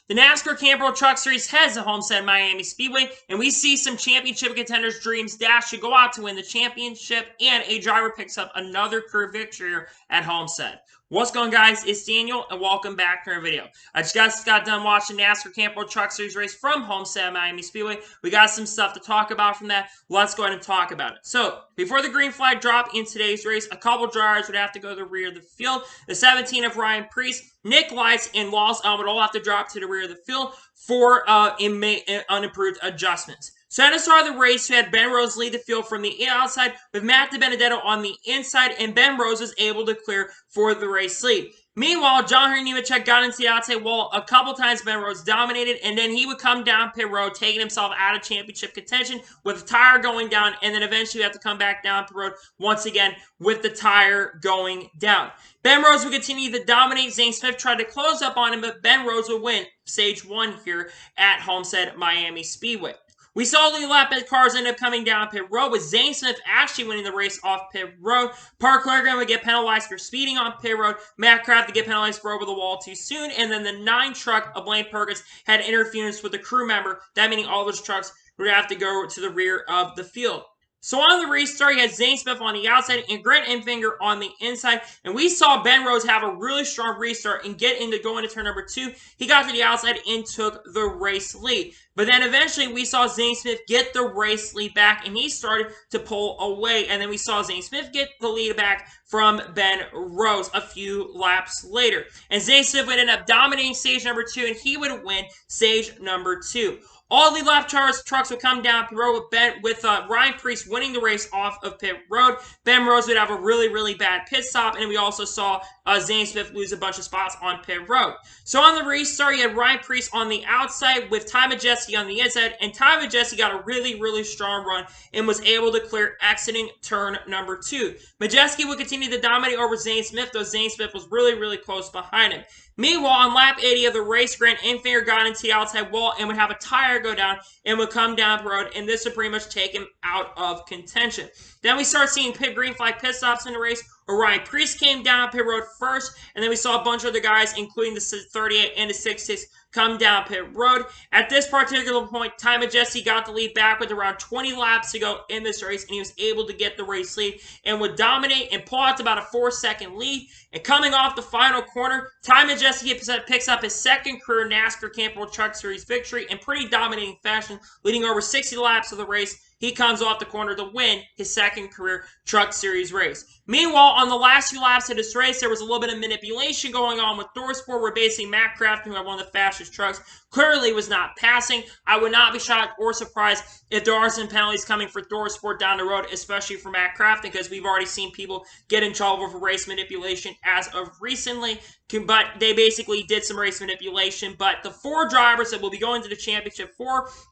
The NASCAR Camp World Truck Series heads to Homestead Miami Speedway, and we see some championship contenders' dreams dash to go out to win the championship, and a driver picks up another career victory at Homestead. What's going on, guys? It's Daniel, and welcome back to our video. I just got done watching NASCAR Camp World Truck Series race from Homestead Miami Speedway. We got some stuff to talk about from that. Let's go ahead and talk about it. So, before the green flag drop in today's race, a couple drivers would have to go to the rear of the field. The 17 of Ryan Preece, Nick Lights, and Lost would all have to drop to the rear of the field for unimproved adjustments. So at the start of the race, we had Ben Rose lead the field from the outside with Matt DiBenedetto on the inside, and Ben Rose was able to clear for the race lead. Meanwhile, John Henry Nemechek got into the outside wall a couple times. Ben Rose dominated, and then he would come down pit road, taking himself out of championship contention with the tire going down, and then eventually we have to come back down pit road once again with the tire going down. Ben Rose would continue to dominate. Zane Smith tried to close up on him, but Ben Rose would win stage 1 here at Homestead Miami Speedway. We saw the lap as cars end up coming down pit road, with Zane Smith actually winning the race off pit road. Park Clergan would get penalized for speeding on pit road. Matt Kraft would get penalized for over the wall too soon. And then the 9 truck of Blaine Perkins had interference with a crew member. That meaning all those trucks would have to go to the rear of the field. So on the restart, you had Zane Smith on the outside and Grant Enfinger on the inside. And we saw Ben Rose have a really strong restart and get into going to turn number 2. He got to the outside and took the race lead. But then eventually we saw Zane Smith get the race lead back, and he started to pull away. And then we saw Zane Smith get the lead back from Ben Rose a few laps later. And Zane Smith would end up dominating stage number 2, and he would win stage number 2. All the left trucks would come down pit road with Ryan Preece winning the race off of pit road. Ben Rose would have a really bad pit stop, and we also saw Zane Smith lose a bunch of spots on pit road. So on the restart, you had Ryan Preece on the outside with Ty Majeski on the inside, and Ty Majeski got a really strong run and was able to clear exiting turn number 2. Majeski would continue to dominate over Zane Smith, though Zane Smith was really close behind him. Meanwhile, on lap 80 of the race, Grant Enfinger got into the outside wall and would have a tire go down and would come down the road, and this would pretty much take him out of contention. Then we start seeing green flag pit stops in the race, where Ryan Preece came down pit road first, and then we saw a bunch of other guys, including the 38 and the 66, come down pit road. At this particular point, Ty Majeski got the lead back with around 20 laps to go in this race, and he was able to get the race lead and would dominate and pull out to about a 4-second lead. And coming off the final corner, Ty Majeski picks up his second career NASCAR Camp World Truck Series victory in pretty dominating fashion, leading over 60 laps of the race. He comes off the corner to win his second career Truck Series race. Meanwhile, on the last few laps of this race, there was a little bit of manipulation going on with ThorSport, where basically Matt Kraft, who had one of the fastest trucks, clearly was not passing. I would not be shocked or surprised if there are some penalties coming for ThorSport down the road, especially for Matt Kraft, because we've already seen people get in trouble for race manipulation as of recently. But they basically did some race manipulation. But the 4 drivers that will be going to the championship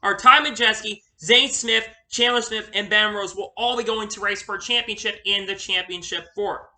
are Ty Majeski, Zane Smith, Chandler Smith, and Ben Rose will all be going to race for a championship in the Championship 4.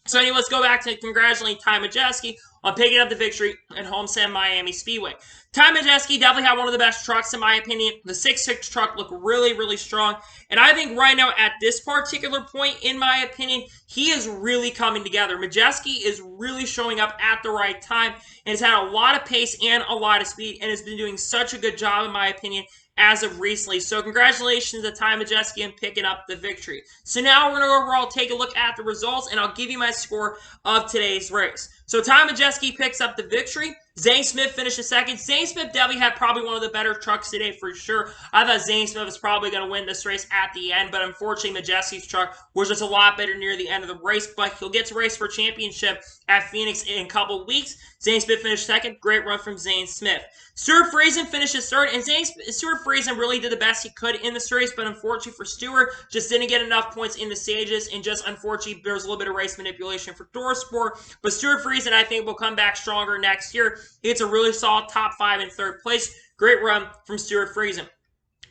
So anyway, let's go back to congratulating Ty Majeski on picking up the victory at Homestead Miami Speedway. Ty Majeski definitely had one of the best trucks in my opinion. The 6.6 truck looked really strong. And I think right now at this particular point, in my opinion, he is really coming together. Majeski is really showing up at the right time and has had a lot of pace and a lot of speed and has been doing such a good job in my opinion as of recently. So congratulations to Ty Majeski in picking up the victory. So now we're going to overall take a look at the results, and I'll give you my score of today's race. So Ty Majeski picks up the victory. Zane Smith finishes second. Zane Smith definitely had probably one of the better trucks today for sure. I thought Zane Smith was probably going to win this race at the end, but unfortunately Majeski's truck was just a lot better near the end of the race, but he'll get to race for a championship at Phoenix in a couple of weeks. Zane Smith finished second. Great run from Zane Smith. Stuart Friesen finishes third, and Stuart Friesen really did the best he could in this race, but unfortunately for Stuart, just didn't get enough points in the stages, and just unfortunately there was a little bit of race manipulation for ThorSport. But Stuart Friesen, I think, will come back stronger next year. It's a really solid top 5 in third place. Great run from Stuart Friesen.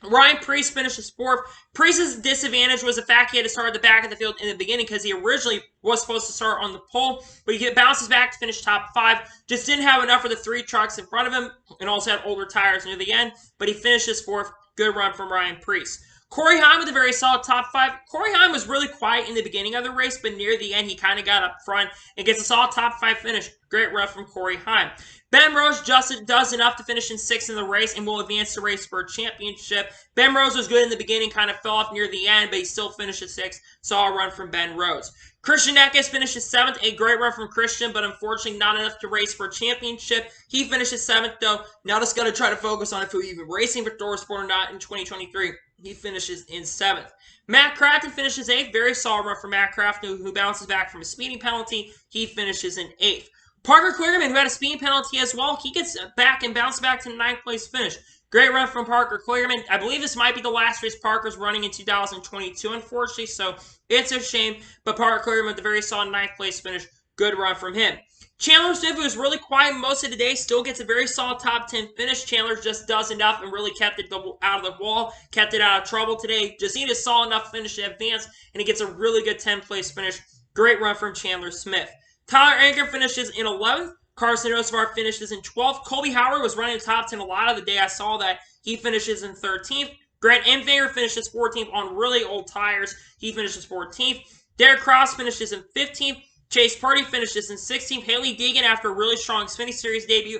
Ryan Preece finishes 4th. Preece's disadvantage was the fact he had to start at the back of the field in the beginning because he originally was supposed to start on the pole, but he bounces back to finish top 5. Just didn't have enough of the 3 trucks in front of him and also had older tires near the end, but he finishes 4th. Good run from Ryan Preece. Corey Heim with a very solid top 5. Corey Heim was really quiet in the beginning of the race, but near the end, he kind of got up front and gets a solid top 5 finish. Great run from Corey Heim. Ben Rose just does enough to finish in 6th in the race and will advance the race for a championship. Ben Rose was good in the beginning, kind of fell off near the end, but he still finished at 6th. Solid run from Ben Rose. Christian Eckes finishes 7th. A great run from Christian, but unfortunately not enough to race for a championship. He finishes 7th, though. Now just got to try to focus on if he'll even racing for Thorsport or not in 2023. He finishes in 7th. Matt Crafton finishes 8th. Very solid run for Matt Crafton, who bounces back from a speeding penalty. He finishes in 8th. Parker Kligerman, who had a speeding penalty as well, he gets back and bounces back to the 9th place finish. Great run from Parker Kligerman. I believe this might be the last race Parker's running in 2022, unfortunately, so it's a shame. But Parker Kligerman with a very solid 9th place finish. Good run from him. Chandler Smith, who was really quiet most of the day, still gets a very solid top 10 finish. Chandler just does enough and really kept it out of the wall, kept it out of trouble today. Just needed a solid enough finish to advance, and he gets a really good 10th place finish. Great run from Chandler Smith. Tyler Anker finishes in 11th. Carson Osvar finishes in 12th. Colby Howard was running top 10 a lot of the day. I saw that. He finishes in 13th. Grant Enfinger finishes 14th on really old tires. He finishes 14th. Derek Cross finishes in 15th. Chase Purdy finishes in 16th. Haley Deegan, after a really strong Xfinity Series debut,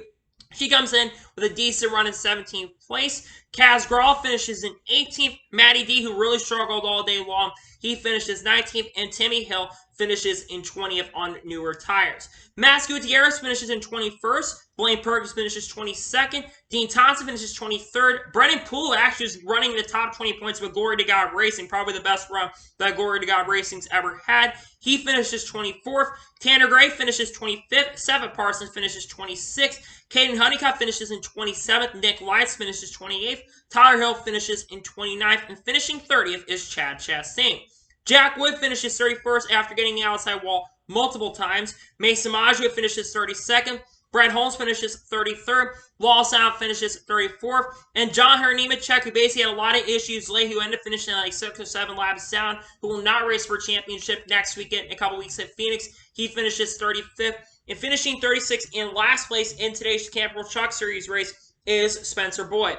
she comes in with a decent run in 17th place. Kaz Grawl finishes in 18th. Matty D, who really struggled all day long, he finishes 19th. And Timmy Hill finishes in 20th on newer tires. Max Gutierrez finishes in 21st. Blaine Perkins finishes 22nd. Dean Thompson finishes 23rd. Brennan Poole actually is running the top 20 points with Glory to God Racing. Probably the best run that Glory to God Racing's ever had. He finishes 24th. Tanner Gray finishes 25th. Seth Parsons finishes 26th. Caden Honeycutt finishes in 27th. Nick Lights finishes 28th. Tyler Hill finishes in 29th. And finishing 30th is Chad Chastain. Jack Wood finishes 31st after getting the outside wall multiple times. Mason Maggio finishes 32nd. Brett Holmes finishes 33rd. Lawson finishes 34th. And John Nemechek, who basically had a lot of issues late, who ended up finishing like 6 or 7 laps down, who will not race for a championship next weekend in a couple weeks at Phoenix. He finishes 35th. And finishing 36th in last place in today's Campbell Truck Series race is Spencer Boyd.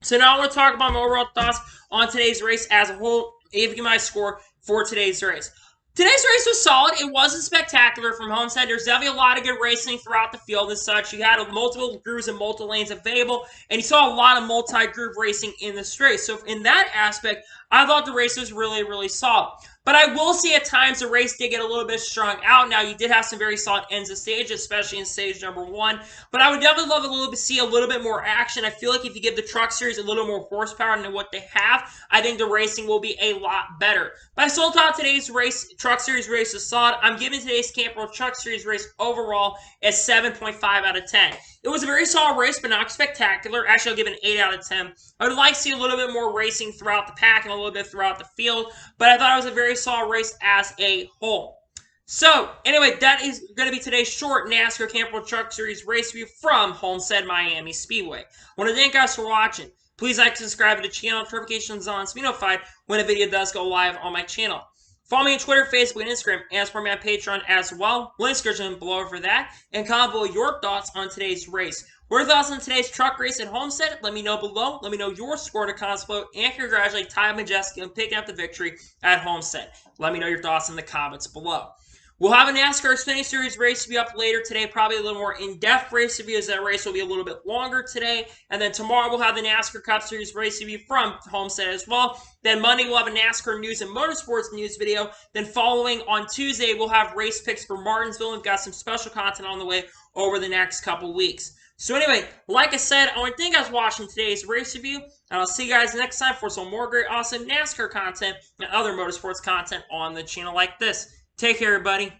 So now I want to talk about my overall thoughts on today's race as a whole. Give you my score for today's race. Today's race was solid. It wasn't spectacular from Homestead. There's definitely a lot of good racing throughout the field and such. You had multiple grooves and multiple lanes available, and you saw a lot of multi-groove racing in this race. So in that aspect, I thought the race was really, really solid. But I will say at times the race did get a little bit strung out. Now, you did have some very solid ends of stage, especially in stage number 1. But I would definitely love to see a little bit more action. I feel like if you give the Truck Series a little more horsepower than what they have, I think the racing will be a lot better. But I still thought today's race, Truck Series race was solid. I'm giving today's Camp World Truck Series race overall a 7.5 out of 10. It was a very solid race, but not spectacular. Actually, I'll give it an 8 out of 10. I would like to see a little bit more racing throughout the pack and a little bit throughout the field, but I thought it was a very solid race as a whole. So, anyway, that is going to be today's short NASCAR Camp World Truck Series race review from Homestead Miami Speedway. I want to thank you guys for watching. Please like and subscribe to the channel, notifications on, so be notified when a video does go live on my channel. Follow me on Twitter, Facebook, and Instagram, and support me on Patreon as well. Link description below for that. And comment below your thoughts on today's race. What are your thoughts on today's truck race at Homestead? Let me know below. Let me know your score in the comments below. And congratulate Ty Majeski on picking up the victory at Homestead. Let me know your thoughts in the comments below. We'll have a NASCAR Xfinity Series race review up later today. Probably a little more in-depth race review, as that race will be a little bit longer today. And then tomorrow we'll have the NASCAR Cup Series race review from Homestead as well. Then Monday we'll have a NASCAR News and Motorsports news video. Then following on Tuesday we'll have race picks for Martinsville. We've got some special content on the way over the next couple weeks. So anyway, like I said, I want to thank you guys for watching today's race review. And I'll see you guys next time for some more great, awesome NASCAR content and other motorsports content on the channel like this. Take care, everybody.